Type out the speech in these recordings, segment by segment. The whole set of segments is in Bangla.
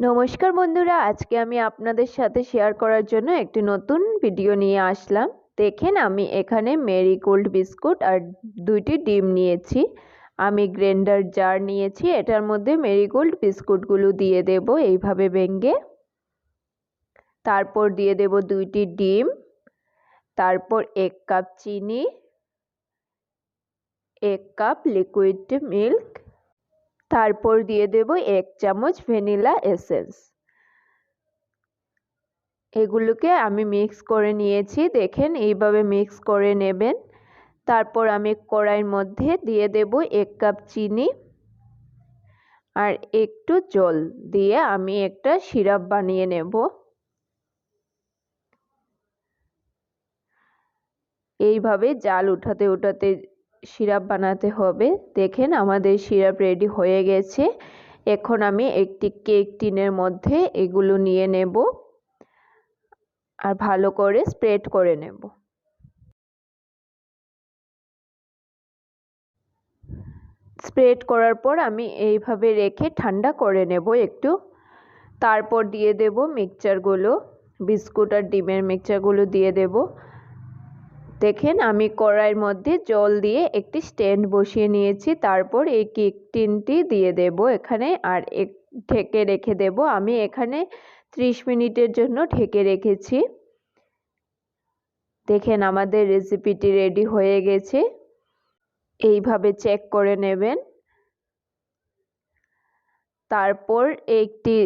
নমস্কার বন্ধুরা, আজকে আমি আপনাদের সাথে শেয়ার করার জন্য একটি নতুন ভিডিও নিয়ে আসলাম। দেখেন, আমি এখানে মেরিগোল্ড বিস্কুট আর 2টি ডিম নিয়েছি। আমি গ্রাইন্ডার জার নিয়েছি, এটার মধ্যে মেরিগোল্ড বিস্কুটগুলো দিয়ে দেব এইভাবে ভেঙে। তারপর দিয়ে দেব 2টি ডিম, তারপর 1 কাপ চিনি, 1 কাপ লিকুইড মিল্ক, তারপর দিয়ে দেব 1 চামচ ভ্যানিলা এসেন্স। এগুলোকে আমি মিক্স করে নিয়েছি, দেখেন এইভাবে মিক্স করে নেবেন। তারপর আমি কড়াইয়ের মধ্যে দিয়ে দেব 1 কাপ চিনি আর একটু জল দিয়ে আমি একটা সিরাপ বানিয়ে নেব। এইভাবে জাল উঠাতে উঠাতে সিরাপ বানাতে হবে। দেখেন আমাদের সিরাপ রেডি হয়ে গেছে। এখন আমি একটি কেক টিনের মধ্যে এগুলো নিয়ে নেব আর ভালো করে স্প্রেড করে নেব। স্প্রেড করার পর আমি এইভাবে রেখে ঠান্ডা করে নেব একটু। তারপর দিয়ে দেব মিক্সচারগুলো, বিস্কুট আর ডিমের মিক্সচারগুলো দিয়ে দেব। দেখেন আমি কড়াইয়ের মধ্যে জল দিয়ে একটি স্ট্যান্ড বসিয়ে নিয়েছি। তারপর এই কেক টিনটি দিয়ে দেব এখানে আর ঢেকে রেখে দেব। আমি এখানে 30 মিনিটের জন্য ঢেকে রেখেছি। দেখেন আমাদের রেসিপিটি রেডি হয়ে গেছে। এইভাবে চেক করে নেবেন। তারপর একটি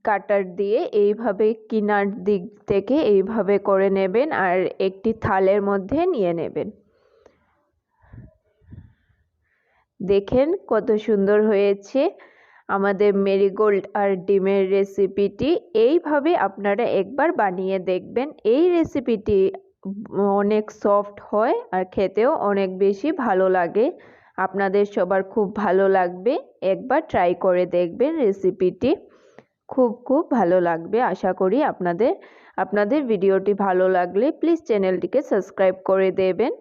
কাটার দিয়ে এইভাবে কিনার দিক থেকে এইভাবে করে নেবেন আর একটি থালের মধ্যে নিয়ে নেবেন। দেখেন কত সুন্দর হয়েছে আমাদের মেরিগোল্ড আর ডিমের রেসিপিটি। এইভাবে আপনারা একবার বানিয়ে দেখবেন। এই রেসিপিটি অনেক সফট হয় আর খেতেও অনেক বেশি ভালো লাগে। আপনাদের সবার খুব ভালো লাগবে, একবার ট্রাই করে দেখবেন রেসিপিটি। খুব ভালো লাগবে আশা করি। আপনাদের ভিডিওটি ভালো লাগলে প্লিজ চ্যানেলটিকে সাবস্ক্রাইব করে দেবেন।